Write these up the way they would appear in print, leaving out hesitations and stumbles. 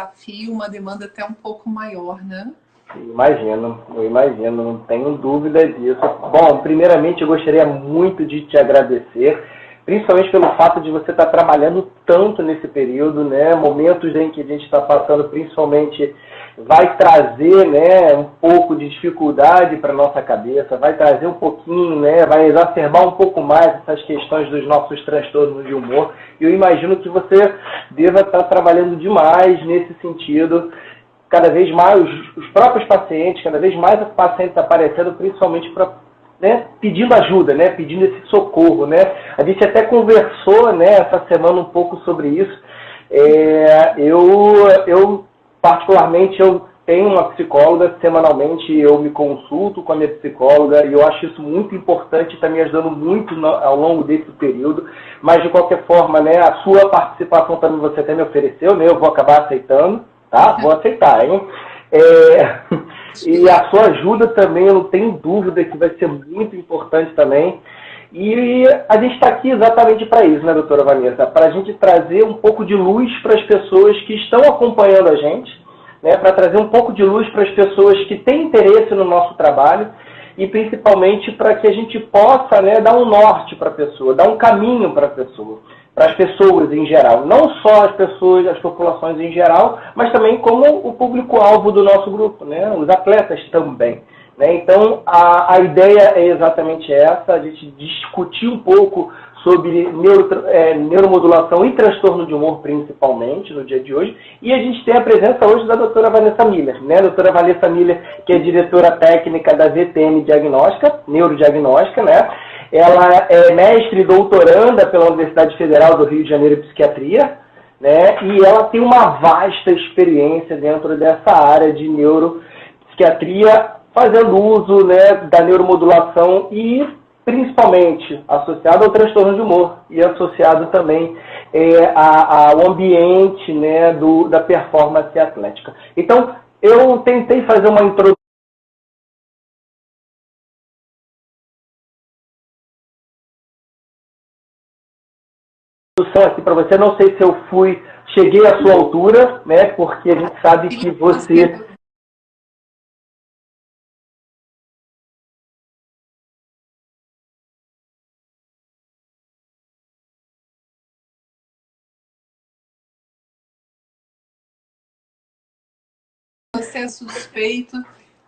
desafio, uma demanda até um pouco maior, né? Eu imagino, não tenho dúvida disso. Bom, primeiramente eu gostaria muito de te agradecer, principalmente pelo fato de você estar trabalhando tanto nesse período, né? Momentos em que a gente está passando, principalmente, vai trazer, né, um pouco de dificuldade para a nossa cabeça, vai trazer um pouquinho, né, vai exacerbar um pouco mais essas questões dos nossos transtornos de humor. E eu imagino que você deva estar trabalhando demais nesse sentido. Cada vez mais os próprios pacientes, cada vez mais os pacientes aparecendo, principalmente para, né, pedindo ajuda, né, pedindo esse socorro, né. A gente até conversou, né, essa semana um pouco sobre isso. Eu particularmente eu tenho uma psicóloga, semanalmente eu me consulto com a minha psicóloga e eu acho isso muito importante, está me ajudando muito ao longo desse período, mas de qualquer forma, né, a sua participação também você até me ofereceu, né, eu vou acabar aceitando. Tá? Vou aceitar, hein? E a sua ajuda também, eu não tenho dúvida que vai ser muito importante também. E a gente está aqui exatamente para isso, né, doutora Vanessa? Para a gente trazer um pouco de luz para as pessoas que estão acompanhando a gente, né? Para trazer um pouco de luz para as pessoas que têm interesse no nosso trabalho e principalmente para que a gente possa, né, dar um norte para a pessoa, dar um caminho para a pessoa. Para as pessoas em geral, não só as pessoas, as populações em geral, mas também como o público-alvo do nosso grupo, né? Os atletas também. Né? Então, a ideia é exatamente essa, a gente discutir um pouco sobre neuromodulação e transtorno de humor, principalmente, no dia de hoje. E a gente tem a presença hoje da doutora Vanessa Miller, né? A doutora Vanessa Miller, que é diretora técnica da VTM Diagnóstica, Neurodiagnóstica, né? Ela é mestre e doutoranda pela Universidade Federal do Rio de Janeiro em Psiquiatria, né? E ela tem uma vasta experiência dentro dessa área de neuropsiquiatria, fazendo uso, né, da neuromodulação e principalmente associado ao transtorno de humor e associado também ao ambiente, né, da performance atlética. Então, eu tentei fazer uma introdução aqui para você, não sei se eu cheguei à sua altura, né, porque a gente sabe que você... Você é suspeito.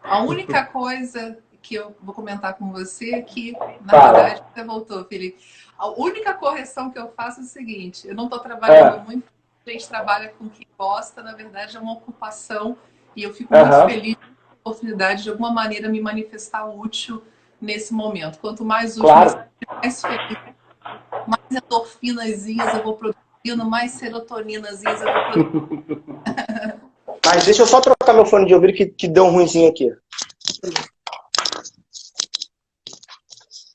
A única coisa que eu vou comentar com você é que, na verdade, você voltou, Felipe. A única correção que eu faço é o seguinte: eu não estou trabalhando muito, a gente trabalha com o que gosta, na verdade é uma ocupação, e eu fico muito feliz com a oportunidade de alguma maneira me manifestar útil nesse momento. Quanto mais útil, mais feliz, mais endorfinazinhas eu vou produzindo, mais serotoninazinhas eu vou produzindo. Mas deixa eu só trocar meu fone de ouvido que deu um ruinzinho aqui.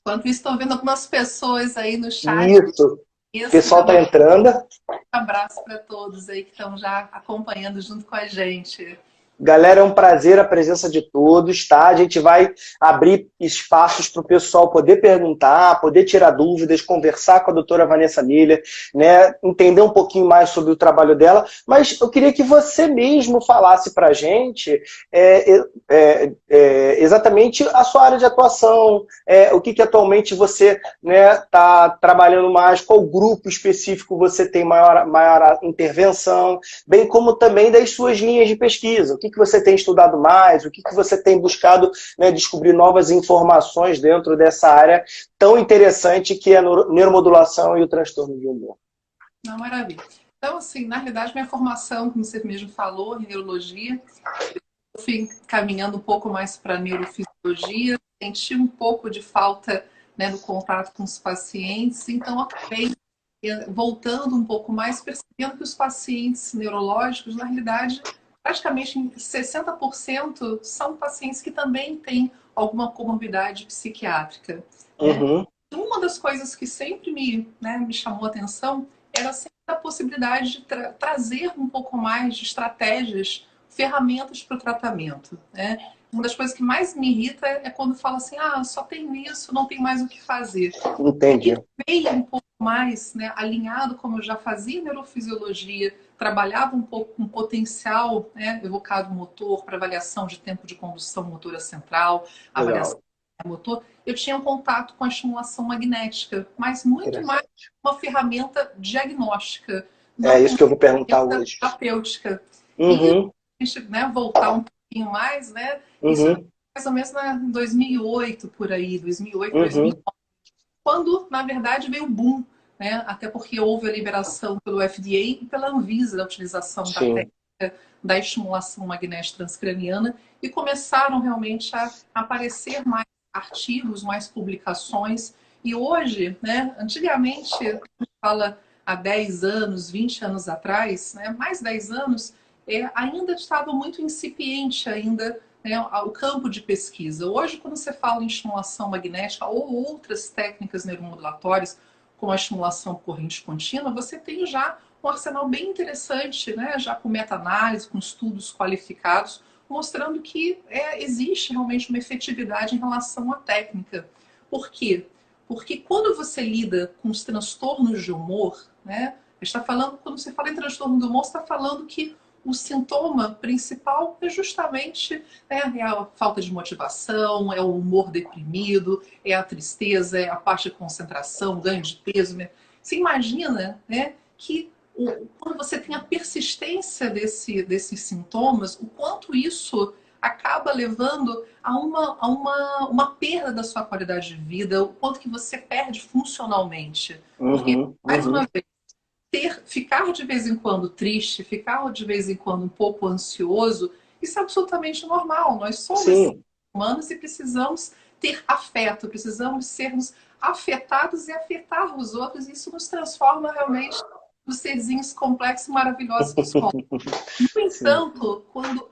Enquanto isso, estou vendo algumas pessoas aí no chat. Isso. O pessoal está entrando. Um abraço para todos aí que estão já acompanhando junto com a gente. Galera, é um prazer a presença de todos, tá? A gente vai abrir espaços para o pessoal poder perguntar, poder tirar dúvidas, conversar com a doutora Vanessa Miller, né? Entender um pouquinho mais sobre o trabalho dela, mas eu queria que você mesmo falasse para a gente exatamente a sua área de atuação, o que atualmente você está trabalhando mais, qual grupo específico você tem maior intervenção, bem como também das suas linhas de pesquisa, o que você tem estudado mais, o que você tem buscado, né, descobrir novas informações dentro dessa área tão interessante que é a neuromodulação e o transtorno de humor. Não, maravilha. Então, assim, na realidade, minha formação, como você mesmo falou, em neurologia, eu fui caminhando um pouco mais para neurofisiologia, senti um pouco de falta, né, do contato com os pacientes, então acabei voltando um pouco mais, percebendo que os pacientes neurológicos, na realidade, praticamente 60% são pacientes que também têm alguma comorbidade psiquiátrica. Uhum. Né? Uma das coisas que sempre me chamou a atenção era sempre a possibilidade de trazer um pouco mais de estratégias, ferramentas para o tratamento. Né? Uma das coisas que mais me irrita é quando fala assim, só tenho isso, não tem mais o que fazer. Entendi. E veio um pouco mais, né, alinhado, como eu já fazia neurofisiologia, trabalhava um pouco com potencial, né, evocado motor para avaliação de tempo de condução motora central, avaliação do motor, eu tinha um contato com a estimulação magnética, mas muito mais uma ferramenta diagnóstica. É isso que eu vou perguntar hoje. Terapêutica. E a gente, né, voltar um pouquinho mais, né? Isso mais ou menos em 2008, por aí, 2008, 2009, quando, na verdade, veio o boom, né? Até porque houve a liberação pelo FDA e pela Anvisa da utilização da técnica da estimulação magnética transcraniana e começaram realmente a aparecer mais artigos, mais publicações. E hoje, né, antigamente, a gente fala há 10 anos, 20 anos atrás, né, mais 10 anos, ainda estava muito incipiente ainda, né, o campo de pesquisa. Hoje, quando você fala em estimulação magnética ou outras técnicas neuromodulatórias, como a estimulação por corrente contínua, você tem já um arsenal bem interessante, né, já com meta-análise, com estudos qualificados, mostrando que existe realmente uma efetividade em relação à técnica. Por quê? Porque quando você lida com os transtornos de humor, né, a gente está falando, quando você fala em transtorno do humor, você está falando que o sintoma principal é justamente a falta de motivação, é o humor deprimido, é a tristeza, é a baixa concentração, ganho de peso. Né? Você imagina, né, que quando você tem a persistência desses sintomas, o quanto isso acaba levando a uma perda da sua qualidade de vida, o quanto que você perde funcionalmente. Porque, mais uma vez, ficar de vez em quando triste, ficar de vez em quando um pouco ansioso, isso é absolutamente normal. Nós somos humanos e precisamos ter afeto, precisamos sermos afetados e afetar os outros, e isso nos transforma realmente nos serzinhos complexos e maravilhosos que somos. No entanto, quando a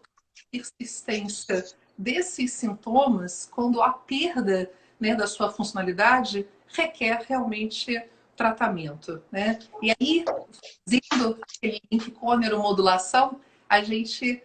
persistência desses sintomas, quando a perda, né, da sua funcionalidade, requer realmente tratamento, né? E aí, fazendo aquele link com a neuromodulação, a gente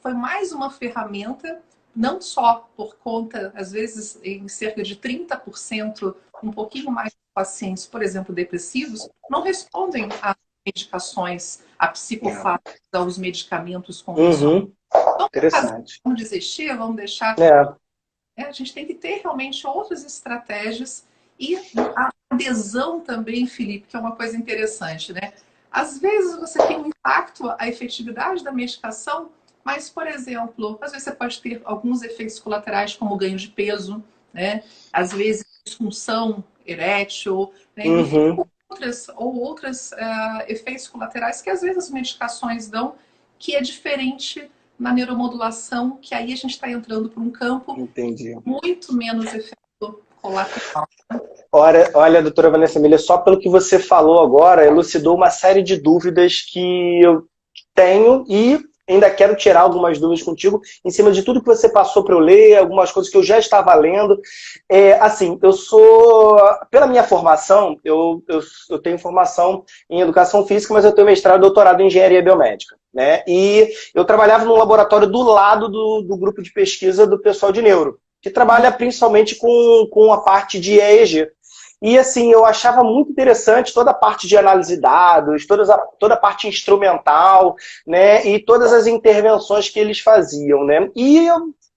foi mais uma ferramenta, não só por conta, às vezes, em cerca de 30%, um pouquinho mais de pacientes, por exemplo, depressivos, não respondem a medicações, a psicofármacos, aos medicamentos convencionais. Então, interessante. Vamos desistir, vamos deixar... a gente tem que ter realmente outras estratégias e a adesão também, Felipe, que é uma coisa interessante, né? Às vezes você tem um impacto, a efetividade da medicação, mas, por exemplo, às vezes você pode ter alguns efeitos colaterais, como ganho de peso, né? Às vezes disfunção erétil, né? outros efeitos colaterais que às vezes as medicações dão, que é diferente na neuromodulação, que aí a gente está entrando para um campo muito menos efeito colateral. Olha, doutora Vanessa Miller, só pelo que você falou agora, elucidou uma série de dúvidas que eu tenho e ainda quero tirar algumas dúvidas contigo, em cima de tudo que você passou para eu ler, algumas coisas que eu já estava lendo. Assim, eu sou... Pela minha formação, eu tenho formação em educação física, mas eu tenho mestrado e doutorado em engenharia biomédica, né? E eu trabalhava num laboratório do lado do grupo de pesquisa do pessoal de neuro, que trabalha principalmente com a parte de EEG. E assim, eu achava muito interessante toda a parte de análise de dados, toda a parte instrumental, né, e todas as intervenções que eles faziam, né? E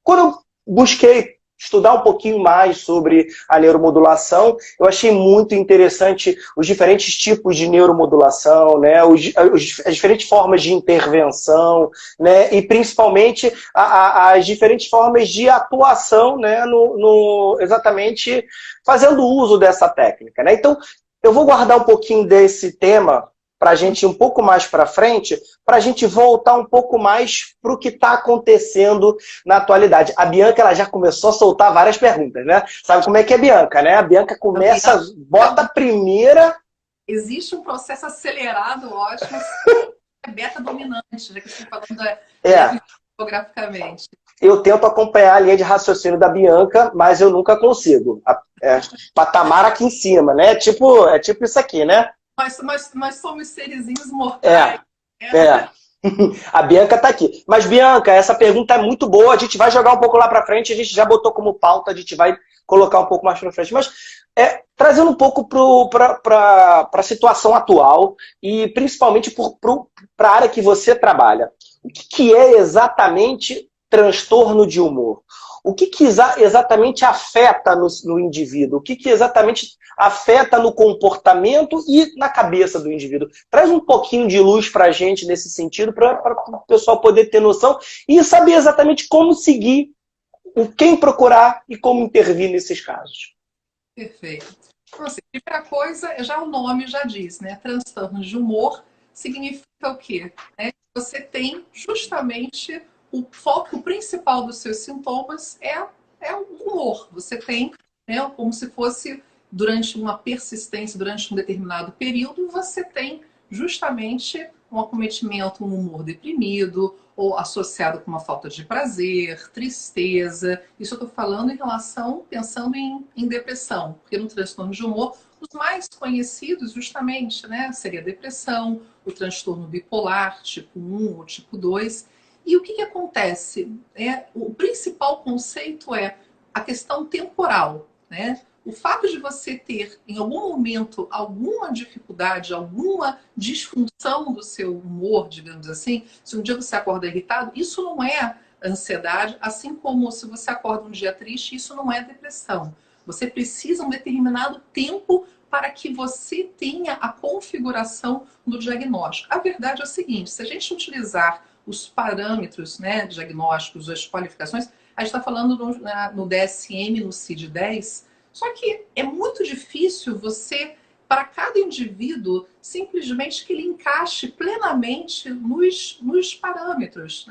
quando eu busquei estudar um pouquinho mais sobre a neuromodulação, eu achei muito interessante os diferentes tipos de neuromodulação, né, as diferentes formas de intervenção, né, e principalmente as diferentes formas de atuação, né, exatamente fazendo uso dessa técnica, né? Então, eu vou guardar um pouquinho desse tema para a gente ir um pouco mais para frente, para a gente voltar um pouco mais para o que está acontecendo na atualidade. A Bianca, ela já começou a soltar várias perguntas, né? Sabe como é que é a Bianca, né? A Bianca começa, bota a primeira... Existe um processo acelerado, ótimo, é beta dominante, já que você está falando geograficamente. Eu tento acompanhar a linha de raciocínio da Bianca, mas eu nunca consigo. Patamar aqui em cima, né? É tipo isso aqui, né? Nós somos serizinhos mortais. A Bianca está aqui. Mas, Bianca, essa pergunta é muito boa. A gente vai jogar um pouco lá para frente. A gente já botou como pauta. A gente vai colocar um pouco mais para frente. Mas Trazendo um pouco para a situação atual e principalmente para a área que você trabalha. O que é exatamente transtorno de humor? O que exatamente afeta no indivíduo? O que exatamente afeta no comportamento e na cabeça do indivíduo? Traz um pouquinho de luz para a gente nesse sentido, para o pessoal poder ter noção e saber exatamente como seguir, quem procurar e como intervir nesses casos. Perfeito. Então, assim, a primeira coisa, já o nome já diz, né? Transtorno de humor significa o quê? Você tem justamente o foco principal dos seus sintomas é o humor. Você tem, como se fosse durante uma persistência, durante um determinado período, você tem justamente um acometimento, um humor deprimido, ou associado com uma falta de prazer, tristeza. Isso eu estou falando em relação, pensando em depressão, porque no transtorno de humor, os mais conhecidos justamente, seria a depressão, o transtorno bipolar, tipo 1 ou tipo 2. E o que acontece? O principal conceito é a questão temporal, O fato de você ter, em algum momento, alguma dificuldade, alguma disfunção do seu humor, digamos assim, se um dia você acorda irritado, isso não é ansiedade, assim como se você acorda um dia triste, isso não é depressão. Você precisa de um determinado tempo para que você tenha a configuração do diagnóstico. A verdade é o seguinte, se a gente utilizar os parâmetros diagnósticos, as qualificações, a gente está falando no DSM, no CID-10, só que é muito difícil você, para cada indivíduo, simplesmente que ele encaixe plenamente nos parâmetros.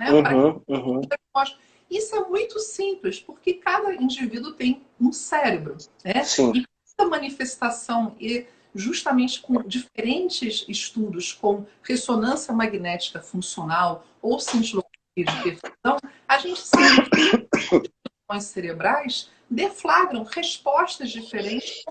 Isso é muito simples, porque cada indivíduo tem um cérebro. Sim. E essa manifestação, justamente com diferentes estudos, com ressonância magnética funcional ou cintilografia de perfusão, a gente sabe que as cerebrais deflagram respostas diferentes.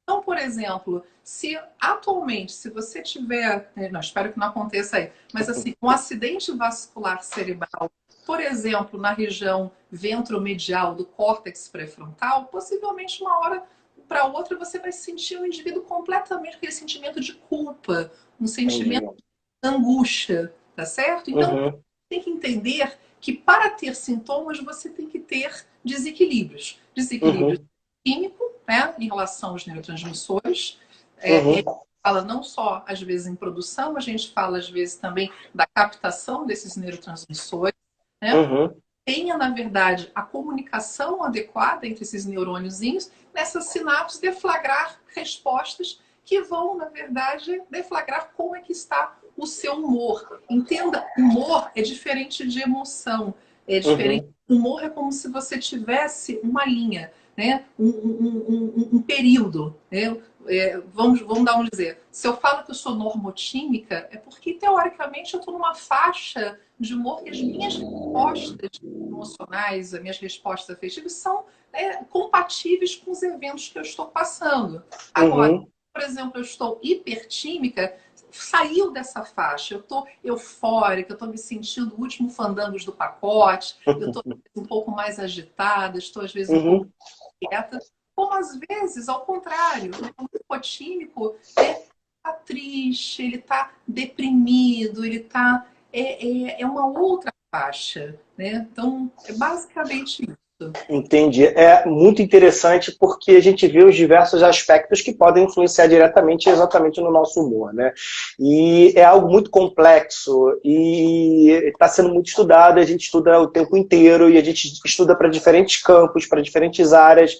Então, por exemplo, se atualmente, se você tiver, não, espero que não aconteça aí, mas assim, um acidente vascular cerebral, por exemplo, na região ventromedial do córtex pré-frontal, possivelmente uma hora para outra você vai sentir um indivíduo completamente aquele sentimento de culpa, um sentimento de angústia, tá certo? Então, tem que entender que para ter sintomas você tem que ter desequilíbrios. Desequilíbrio químico, em relação aos neurotransmissores. A gente fala não só, às vezes, em produção, a gente fala, às vezes, também da captação desses neurotransmissores. Tenha, na verdade, a comunicação adequada entre esses neurôniozinhos, nessas sinapses deflagrar respostas que vão, na verdade, deflagrar como é que está o seu humor. Entenda, humor é diferente de emoção. É diferente. Humor é como se você tivesse uma linha, um período. Vamos dizer, se eu falo que eu sou normotímica, é porque, teoricamente, eu estou numa faixa de humor que as minhas respostas emocionais, as minhas respostas afetivas são compatíveis com os eventos que eu estou passando. Agora, por exemplo, eu estou hipertímica, saiu dessa faixa, eu estou eufórica, eu estou me sentindo o último fandangos do pacote, eu estou um pouco mais agitada, estou às vezes um pouco quieta, como às vezes, ao contrário, o hipotímico está triste, ele está deprimido, ele está... É uma outra faixa, Então, é basicamente isso. Entendi. É muito interessante porque a gente vê os diversos aspectos que podem influenciar diretamente exatamente no nosso humor, E é algo muito complexo e está sendo muito estudado, a gente estuda o tempo inteiro e a gente estuda para diferentes campos, para diferentes áreas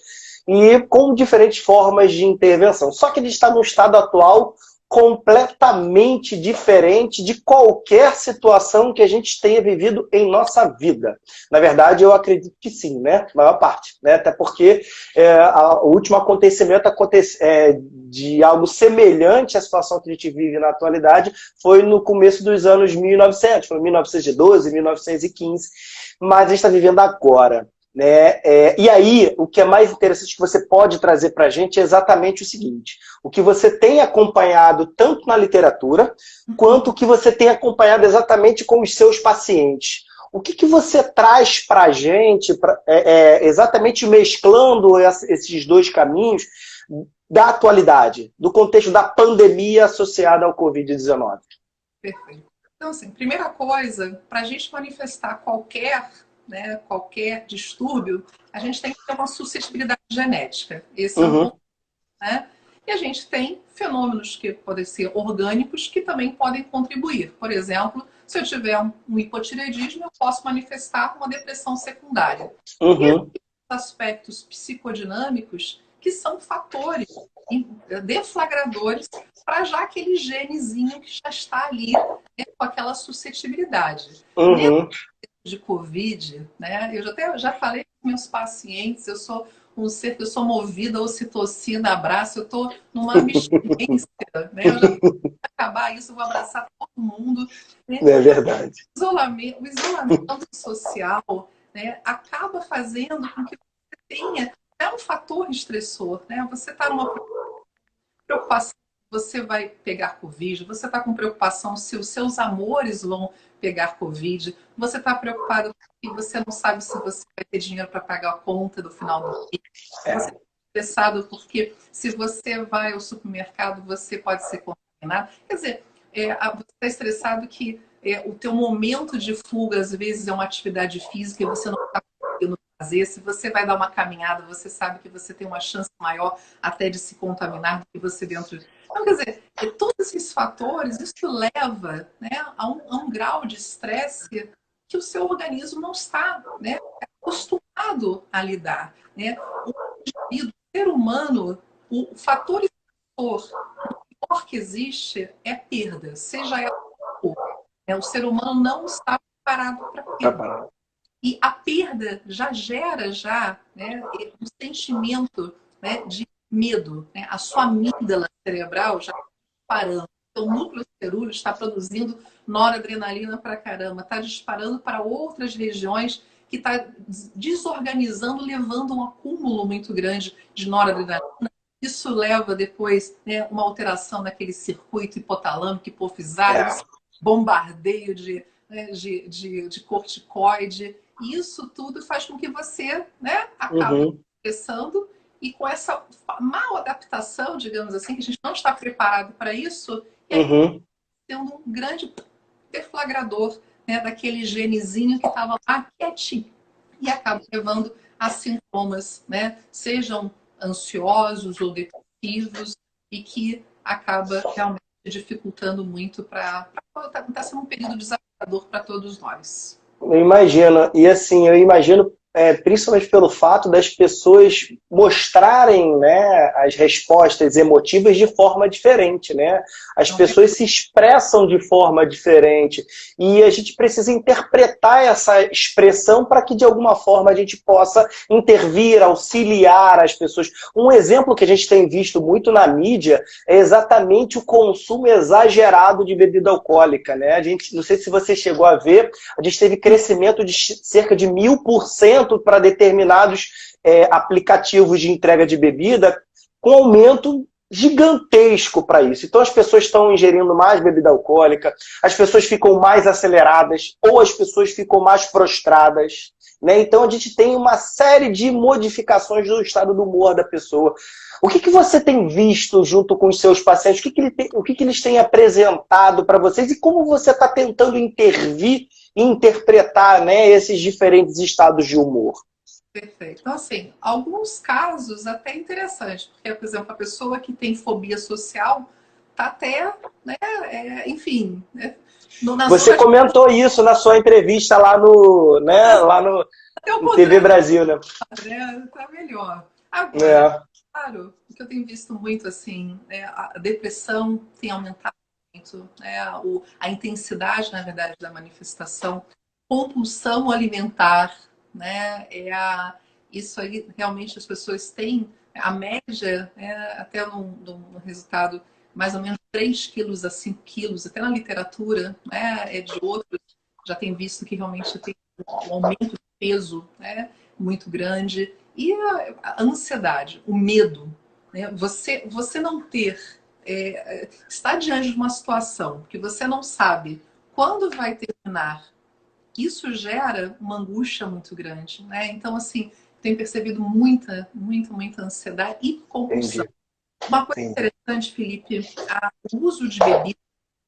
e com diferentes formas de intervenção. Só que a gente está no estado atual completamente diferente de qualquer situação que a gente tenha vivido em nossa vida. Na verdade, eu acredito que sim, a maior parte. Até porque o último acontecimento de algo semelhante à situação que a gente vive na atualidade foi no começo dos anos 1900, foi 1912, 1915, mas a gente está vivendo agora. E aí, o que é mais interessante que você pode trazer para a gente é exatamente o seguinte: o que você tem acompanhado tanto na literatura, quanto o que você tem acompanhado exatamente com os seus pacientes. O que você traz para a gente, exatamente mesclando esses dois caminhos da atualidade, do contexto da pandemia associada ao Covid-19? Perfeito. Então, assim, primeira coisa, para a gente manifestar qualquer, né, qualquer distúrbio, a gente tem que ter uma suscetibilidade genética. Esse é um ponto, né? E a gente tem fenômenos que podem ser orgânicos que também podem contribuir. Por exemplo, se eu tiver um hipotireoidismo, eu posso manifestar uma depressão secundária. E existem aspectos psicodinâmicos que são fatores deflagradores para já aquele genezinho que já está ali, né, com aquela suscetibilidade. De Covid, né? Eu já falei com meus pacientes, eu sou um ser que eu sou movida a ocitocina, abraço, eu estou numa abstinência, né? Eu já vou acabar isso, eu vou abraçar todo mundo. Né? É verdade. O isolamento social, né, acaba fazendo com que você tenha um fator estressor, né? Você está numa preocupação, você vai pegar Covid, você está com preocupação se os seus amores vão pegar Covid, você está preocupado porque você não sabe se você vai ter dinheiro para pagar a conta do final do mês, você está estressado porque se você vai ao supermercado, você pode ser contaminado. Quer dizer, você está estressado que o teu momento de fuga, às vezes, é uma atividade física e você não está conseguindo fazer. Se você vai dar uma caminhada, você sabe que você tem uma chance maior até de se contaminar do que você dentro. Então, quer dizer, todos esses fatores, isso leva, né, a um grau de estresse que o seu organismo não está, né, acostumado a lidar. Né? O indivíduo, o ser humano, o fator estressor maior que existe é perda, seja ela qual for. O ser humano não está preparado para perda. E a perda já gera né, um sentimento, né, de medo. Né? A sua amígdala cerebral já está disparando. Então, o núcleo cerúleo está produzindo noradrenalina para caramba, está disparando para outras regiões que está desorganizando, levando um acúmulo muito grande de noradrenalina. Isso leva depois, né, uma alteração naquele circuito hipotalâmico, hipofisário, bombardeio de corticoide. Isso tudo faz com que você, né, acabe estressando e com essa mal adaptação, digamos assim, que a gente não está preparado para isso, e aí sendo um grande deflagrador, né, daquele genezinho que estava lá quietinho e acaba levando a sintomas, né, sejam ansiosos ou depressivos e que acaba realmente dificultando muito para tá sendo um período desafiador para todos nós. Eu imagino. E assim, eu imagino, principalmente pelo fato das pessoas mostrarem, né, as respostas emotivas de forma diferente, né? As pessoas se expressam de forma diferente. E a gente precisa interpretar essa expressão para que, de alguma forma, a gente possa intervir, auxiliar as pessoas. Um exemplo que a gente tem visto muito na mídia é exatamente o consumo exagerado de bebida alcoólica, né? A gente, não sei se você chegou a ver, a gente teve crescimento de cerca de 1000% para determinados aplicativos de entrega de bebida, com aumento gigantesco para isso. Então as pessoas estão ingerindo mais bebida alcoólica, as pessoas ficam mais aceleradas, ou as pessoas ficam mais prostradas. Né? Então a gente tem uma série de modificações do estado do humor da pessoa. O que você tem visto junto com os seus pacientes? O que eles têm apresentado para vocês? E como você está tentando intervir e interpretar, né, esses diferentes estados de humor? Perfeito. Então, assim, alguns casos até interessantes. Porque, por exemplo, a pessoa que tem fobia social está até, né, enfim... Né, você comentou isso na sua entrevista lá no, né, no TV Brasil, né? Tá melhor. Agora, claro, o que eu tenho visto muito, assim, a depressão tem aumentado muito, né? A intensidade, na verdade, da manifestação, compulsão alimentar, né? Isso aí, realmente, as pessoas têm a média, né, até no resultado, mais ou menos 3 quilos a 5 quilos, até na literatura, né, de outros, já tem visto que realmente tem um aumento de peso, né, muito grande. E a ansiedade, o medo, né, você não ter, estar diante de uma situação que você não sabe quando vai terminar, isso gera uma angústia muito grande, né? Então, assim, tenho percebido muita ansiedade e compulsão. Entendi. Uma coisa Entendi. interessante, Felipe, o uso de bebida,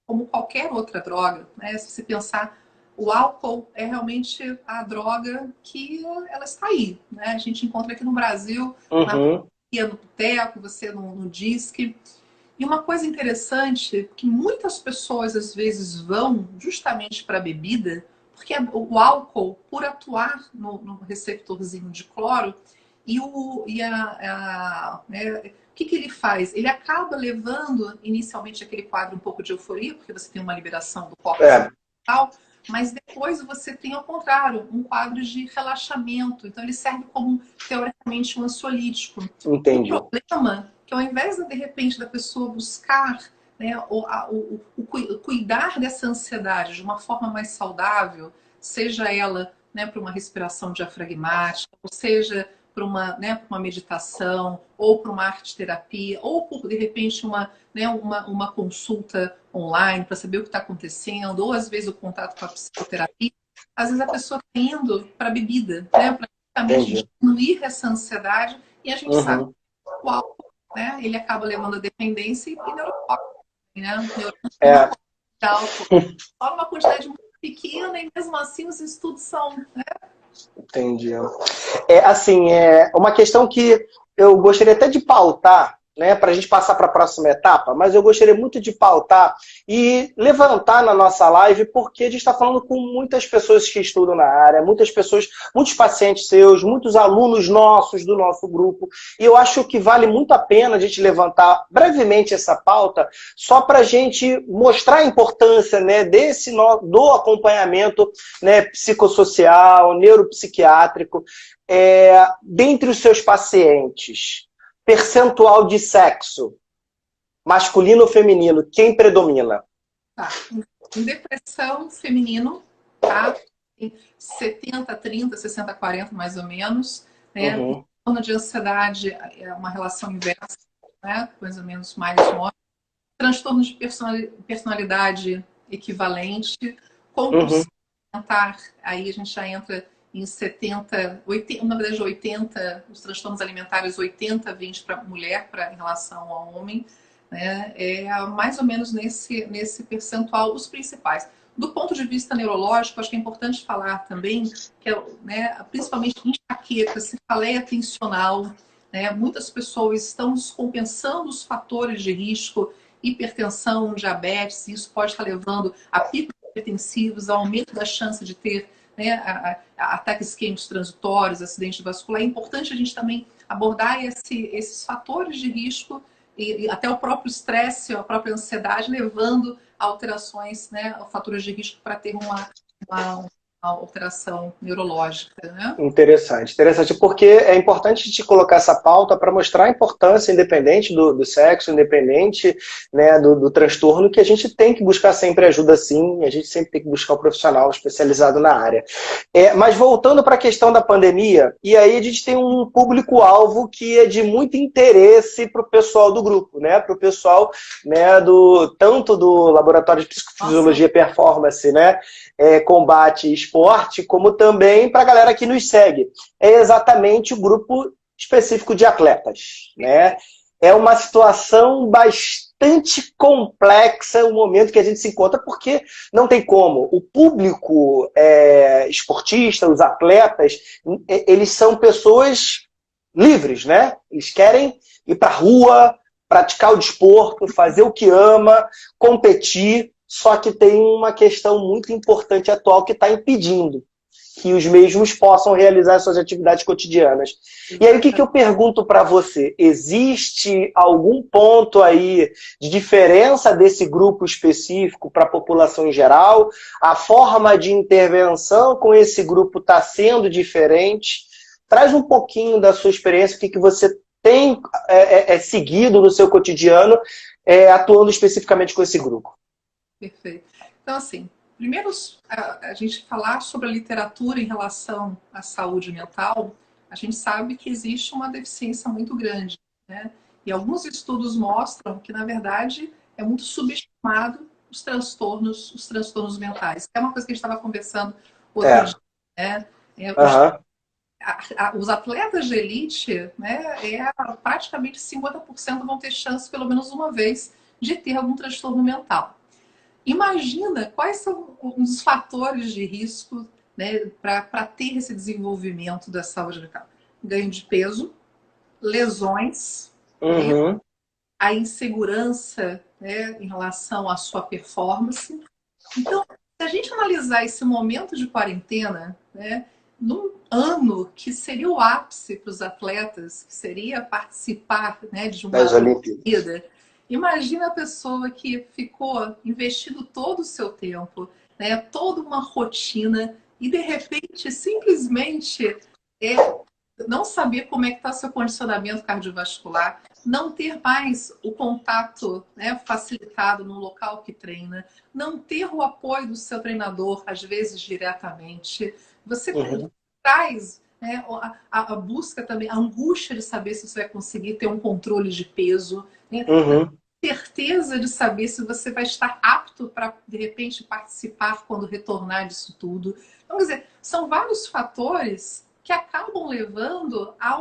como qualquer outra droga, né? Se você pensar, o álcool é realmente a droga que ela está aí, né? A gente encontra aqui no Brasil, na Uhum. no boteco, você no disque. E uma coisa interessante, que muitas pessoas às vezes vão justamente para a bebida, porque o álcool, por atuar no receptorzinho de cloro, né, o que ele faz? Ele acaba levando inicialmente aquele quadro um pouco de euforia, porque você tem uma liberação do córtex É, tal, mas depois você tem, ao contrário, um quadro de relaxamento. Então ele serve como, teoricamente, um ansiolítico. O entendi. problema é que ao invés de repente da pessoa buscar, né, cuidar dessa ansiedade de uma forma mais saudável, seja ela, né, para uma respiração diafragmática, ou seja para uma, né, uma meditação, ou para uma arte terapia, ou por de repente né, uma consulta online para saber o que está acontecendo, ou às vezes o contato com a psicoterapia, às vezes a pessoa está indo para a bebida, né, para justamente Entendi. diminuir essa ansiedade, e a gente sabe Uhum. que o álcool, né, ele acaba levando a dependência e neurotóxico, né? Neurônios que não É, podem ter álcool, só numa quantidade muito pequena, e mesmo assim os estudos são, né? entendi. É assim, é uma questão que eu gostaria até de pautar, né, para a gente passar para a próxima etapa, mas eu gostaria muito de pautar e levantar na nossa live, porque a gente está falando com muitas pessoas que estudam na área, muitas pessoas, muitos pacientes seus, muitos alunos nossos do nosso grupo, e eu acho que vale muito a pena a gente levantar brevemente essa pauta, só para a gente mostrar a importância, né, do acompanhamento, né, psicossocial, neuropsiquiátrico, dentre os seus pacientes, percentual de sexo, masculino ou feminino, quem predomina? Tá. Em depressão, feminino, tá? 70, 30, 60, 40, mais ou menos, né? Em Uhum, torno de ansiedade, é uma relação inversa, né? Mais ou menos mais homem. Transtorno de personalidade equivalente, uhum, compulsão alimentar, aí a gente já entra em 70, 80, na verdade 80, os transtornos alimentares 80, 20 para mulher em relação ao homem, né? É mais ou menos nesse percentual os principais. Do ponto de vista neurológico, acho que é importante falar também que, né, principalmente enxaqueca, cefaleia tensional, né, muitas pessoas estão descompensando os fatores de risco, hipertensão, diabetes, isso pode estar levando a picos hipertensivos, ao aumento da chance de ter, né, ataques isquêmicos transitórios, acidente vascular. É importante a gente também abordar esses fatores de risco e até o próprio estresse, a própria ansiedade, levando a alterações, né, fatores de risco para ter uma alteração neurológica, né? interessante, interessante, porque é importante a gente colocar essa pauta para mostrar a importância, independente do sexo, independente, né, do transtorno, que a gente tem que buscar sempre ajuda sim, a gente sempre tem que buscar um profissional especializado na área. Mas voltando para a questão da pandemia, e aí a gente tem um público-alvo que é de muito interesse para o pessoal do grupo, né, para o pessoal, né, tanto do Laboratório de Psicofisiologia e Performance, né, combate e esporte, como também para a galera que nos segue. É exatamente o grupo específico de atletas, né? É uma situação bastante complexa o momento que a gente se encontra, porque não tem como. O público esportista, os atletas, eles são pessoas livres, né? Eles querem ir para a rua, praticar o desporto, fazer o que ama, competir, só que tem uma questão muito importante atual que está impedindo que os mesmos possam realizar suas atividades cotidianas. E aí o que eu pergunto para você? Existe algum ponto aí de diferença desse grupo específico para a população em geral? A forma de intervenção com esse grupo está sendo diferente? Traz um pouquinho da sua experiência, o que você tem seguido no seu cotidiano, atuando especificamente com esse grupo. Perfeito. Então, assim, primeiro a gente falar sobre a literatura em relação à saúde mental, a gente sabe que existe uma deficiência muito grande, né? E alguns estudos mostram que, na verdade, é muito subestimado os transtornos mentais. É uma coisa que a gente estava conversando outro dia, né? Aham. Os atletas de elite, né, praticamente 50% vão ter chance, pelo menos uma vez, de ter algum transtorno mental. Imagina quais são os fatores de risco, né, para ter esse desenvolvimento da saúde mental. Ganho de peso, lesões, né, Uhum. a insegurança, né, em relação à sua performance. Então, se a gente analisar esse momento de quarentena, né, num ano que seria o ápice para os atletas, que seria participar, né, de Das uma Olimpíadas. Olimpíada, imagina a pessoa que ficou investindo todo o seu tempo, né, toda uma rotina, e de repente, simplesmente, não saber como é que está seu condicionamento cardiovascular, não ter mais o contato, né, facilitado no local que treina, não ter o apoio do seu treinador, às vezes diretamente. Você Uhum. traz, né, a busca também, a angústia de saber se você vai conseguir ter um controle de peso, né? Uhum. Certeza de saber se você vai estar apto para, de repente, participar quando retornar disso tudo. Então, quer dizer, são vários fatores que acabam levando a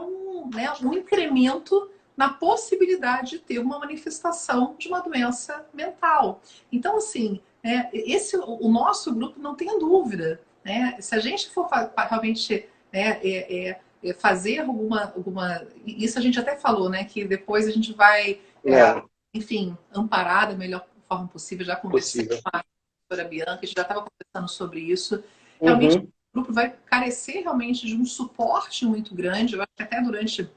né, um incremento na possibilidade de ter uma manifestação de uma doença mental. Então, assim, o nosso grupo não tem dúvida, né? Se a gente for realmente, né, fazer isso a gente até falou, né? Que depois a gente vai, É, enfim, amparar da melhor forma possível. Já conversei possível. com a doutora Bianca, a gente já estava conversando sobre isso. Realmente, Uhum. o grupo vai carecer realmente de um suporte muito grande. Eu acho que até durante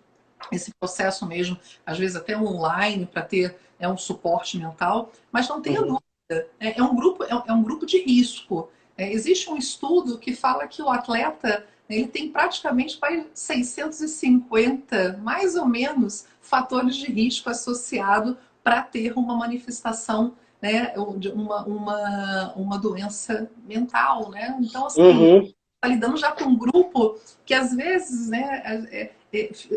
esse processo mesmo, às vezes até online, para ter, um suporte mental, mas não tenha Uhum. dúvida, é um grupo de risco. Existe um estudo que fala que o atleta, ele tem praticamente 650, mais ou menos, fatores de risco associado para ter uma manifestação, né, de uma doença mental, né? Então, assim, Uhum. está lidando já com um grupo que às vezes, né,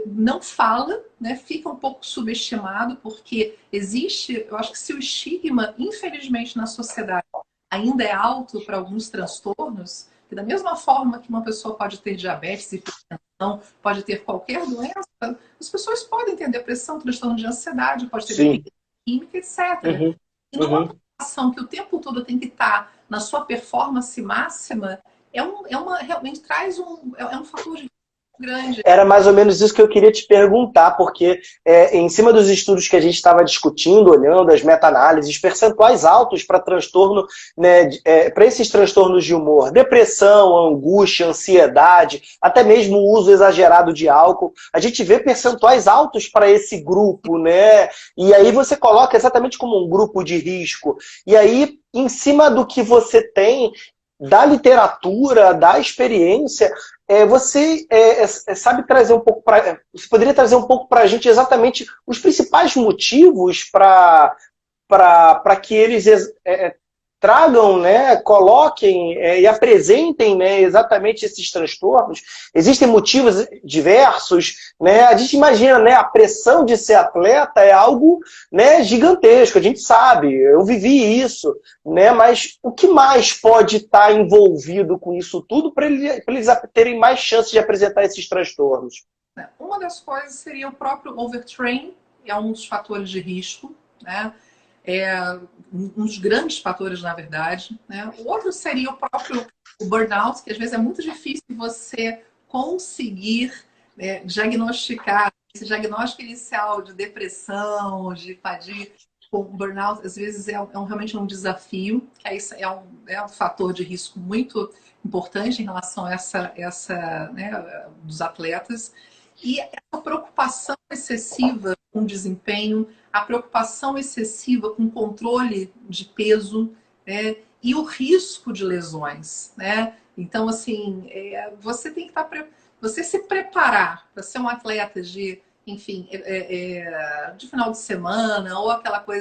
não fala, né, fica um pouco subestimado, porque existe, eu acho que se o estigma, infelizmente, na sociedade ainda é alto para alguns transtornos, que da mesma forma que uma pessoa pode ter diabetes, hipertensão, pode ter qualquer doença, as pessoas podem ter depressão, transtorno de ansiedade, pode ter Sim. dependência química, etc. Uhum. E numa Uhum. população que o tempo todo tem que estar na sua performance máxima, realmente traz um fator de risco grande. Era mais ou menos isso que eu queria te perguntar, porque em cima dos estudos que a gente estava discutindo, olhando as meta-análises, percentuais altos para transtorno, né, para esses transtornos de humor, depressão, angústia, ansiedade, até mesmo o uso exagerado de álcool, a gente vê percentuais altos para esse grupo, né? E aí você coloca exatamente como um grupo de risco. E aí, em cima do que você tem da literatura, da experiência, você sabe trazer um pouco você poderia trazer um pouco para a gente exatamente os principais motivos para que eles tragam, né, coloquem e apresentem, né, exatamente esses transtornos. Existem motivos diversos, né? A gente imagina, né, a pressão de ser atleta é algo, né, gigantesco, a gente sabe, eu vivi isso, né? Mas o que mais pode estar envolvido com isso tudo para eles terem mais chances de apresentar esses transtornos? Uma das coisas seria o próprio overtrain, é um dos fatores de risco, né? Um dos grandes fatores, na verdade, né? O outro seria o próprio burnout, que às vezes é muito difícil você conseguir, diagnosticar esse diagnóstico inicial de depressão, de fadiga. Com burnout, às vezes realmente um desafio, que aí é um fator de risco muito importante em relação a né, dos atletas. E essa preocupação excessiva com desempenho, a preocupação excessiva com controle de peso, né, e o risco de lesões, né? Então, assim, você tem que você se preparar para ser um atleta de, enfim, de final de semana ou aquela coisa